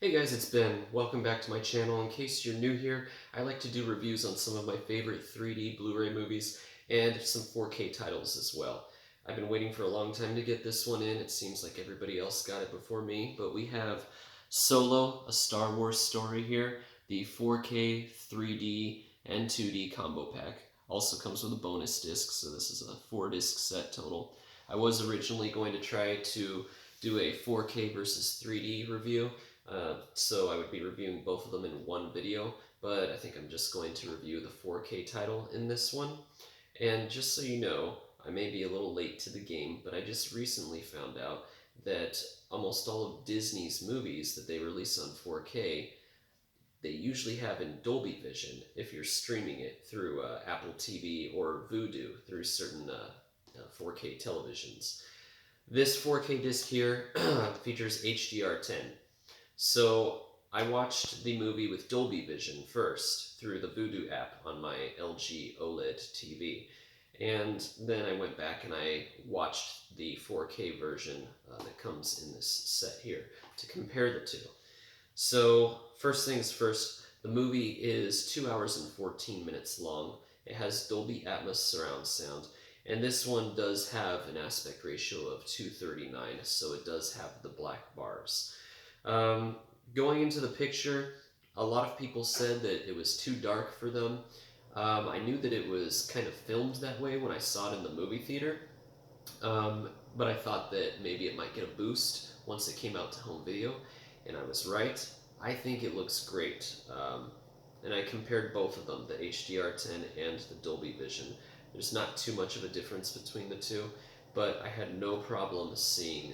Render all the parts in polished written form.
Hey guys, it's Ben. Welcome back to my channel. In case you're new here, I like to do reviews on some of my favorite 3D Blu-ray movies and some 4K titles as well. I've been waiting for a long time to get this one in. It seems like everybody else got it before me, but we have Solo, a Star Wars story here, the 4K, 3D, and 2D combo pack. Also comes with a bonus disc, so this is a 4-disc set total. I was originally going to try to do a 4K versus 3D review, so I would be reviewing both of them in one video, but I think I'm just going to review the 4K title in this one. And just so you know, I may be a little late to the game, but I just recently found out that almost all of Disney's movies that they release on 4K, they usually have in Dolby Vision if you're streaming it through Apple TV or Vudu through certain 4K televisions. This 4K disc here features HDR10. So I watched the movie with Dolby Vision first through the Vudu app on my LG OLED TV. And then I went back and I watched the 4K version that comes in this set here to compare the two. So first things first, the movie is 2 hours and 14 minutes long. It has Dolby Atmos surround sound. And this one does have an aspect ratio of 239, so it does have the black bars. Going into the picture, a lot of people said that it was too dark for them. I knew that it was kind of filmed that way when I saw it in the movie theater, but I thought that maybe it might get a boost once it came out to home video, and I was right. I think it looks great, and I compared both of them, the HDR10 and the Dolby Vision. There's not too much of a difference between the two, but I had no problem seeing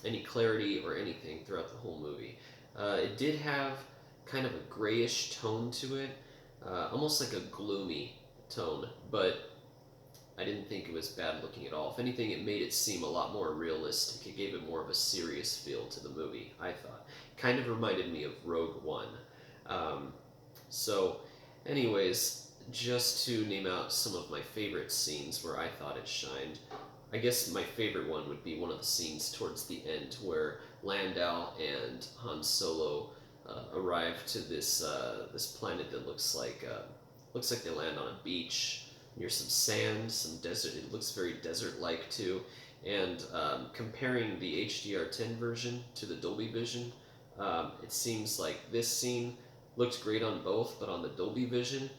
any clarity or anything throughout the whole movie. It did have kind of a grayish tone to it, almost like a gloomy tone, but I didn't think it was bad looking at all. If anything, it made it seem a lot more realistic. It gave it more of a serious feel to the movie, I thought. Kind of reminded me of Rogue One. So, anyways, just to name out some of my favorite scenes where I thought it shined, I guess my favorite one would be one of the scenes towards the end where Landau and Han Solo arrive to this planet that looks like they land on a beach near some sand, some desert. It looks very desert-like too. And comparing the HDR10 version to the Dolby Vision, it seems like this scene looked great on both, but on the Dolby Vision,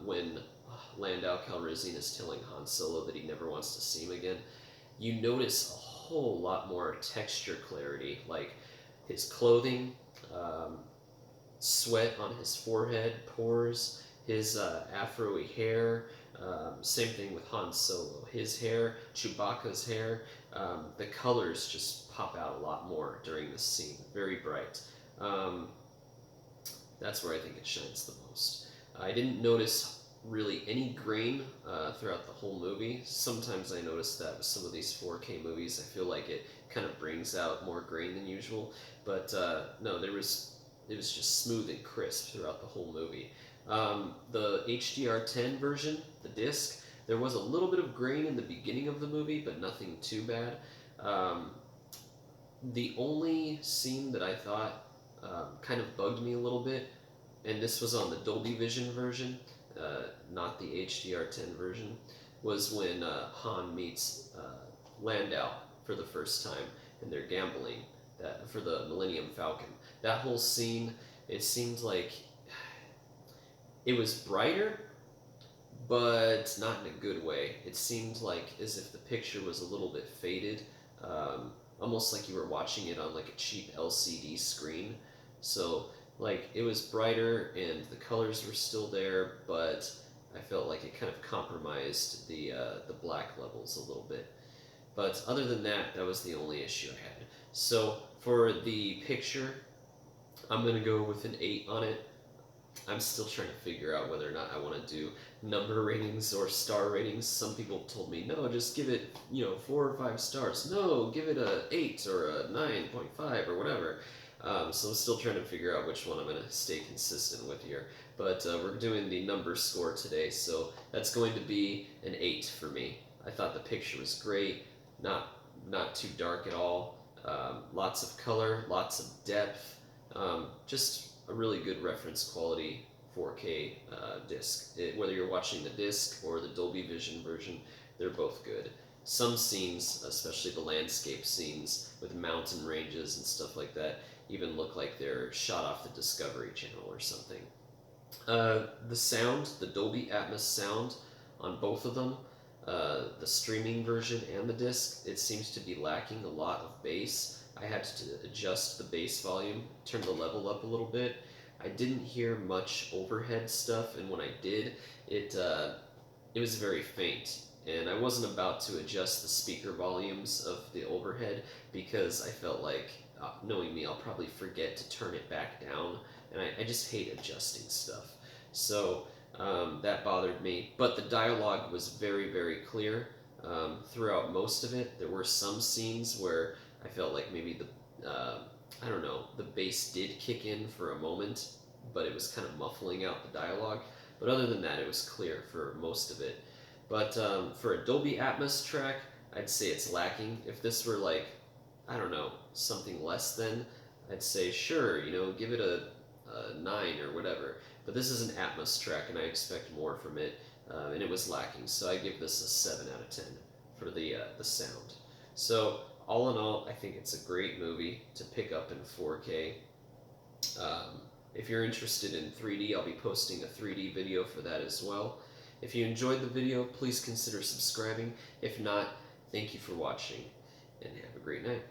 when Landau Calrissian is telling Han Solo that he never wants to see him again, you notice a whole lot more texture clarity, like his clothing, sweat on his forehead, pores, his afro-y hair, same thing with Han Solo. His hair, Chewbacca's hair, the colors just pop out a lot more during this scene, very bright. That's where I think it shines the most. I didn't notice really any grain throughout the whole movie. Sometimes I notice that with some of these 4K movies. I feel like it kind of brings out more grain than usual, but no, it was just smooth and crisp throughout the whole movie. The HDR10 version, the disc, there was a little bit of grain in the beginning of the movie, but nothing too bad. The only scene that I thought kind of bugged me a little bit, and this was on the Dolby Vision version, not the HDR10 version, was when Han meets Landau for the first time, and they're gambling for the Millennium Falcon. That whole scene, it seemed like it was brighter, but not in a good way. It seemed like as if the picture was a little bit faded, almost like you were watching it on like a cheap LCD screen. So like it was brighter and the colors were still there, but I felt like it kind of compromised the black levels a little bit. But other than that, that was the only issue I had. So for the picture, I'm gonna go with an 8 on it. I'm still trying to figure out whether or not I want to do number ratings or star ratings. Some people told me, no, just give it, 4 or 5 stars. No, give it a 8 or a 9.5 or whatever. So I'm still trying to figure out which one I'm going to stay consistent with here. But we're doing the number score today, so that's going to be an 8 for me. I thought the picture was great, not too dark at all. Lots of color, lots of depth. Just a really good reference quality 4K disc. Whether you're watching the disc or the Dolby Vision version, they're both good. Some scenes, especially the landscape scenes with mountain ranges and stuff like that, even look like they're shot off the Discovery Channel or something. The sound, the Dolby Atmos sound on both of them, the streaming version and the disc, it seems to be lacking a lot of bass. I had to adjust the bass volume, turn the level up a little bit. I didn't hear much overhead stuff, and when I did, it was very faint. And I wasn't about to adjust the speaker volumes of the overhead because I felt like, knowing me, I'll probably forget to turn it back down, and I just hate adjusting stuff. So that bothered me. But the dialogue was very, very clear throughout most of it. There were some scenes where I felt like maybe I don't know, the bass did kick in for a moment, but it was kind of muffling out the dialogue. But other than that, it was clear for most of it. But for a Dolby Atmos track, I'd say it's lacking. If this were like, I don't know, something less than, I'd say sure, give it a 9 or whatever. But this is an Atmos track, and I expect more from it, and it was lacking. So I give this a 7 out of 10 for the sound. So all in all, I think it's a great movie to pick up in 4K. If you're interested in 3D, I'll be posting a 3D video for that as well. If you enjoyed the video, please consider subscribing. If not, thank you for watching, and have a great night.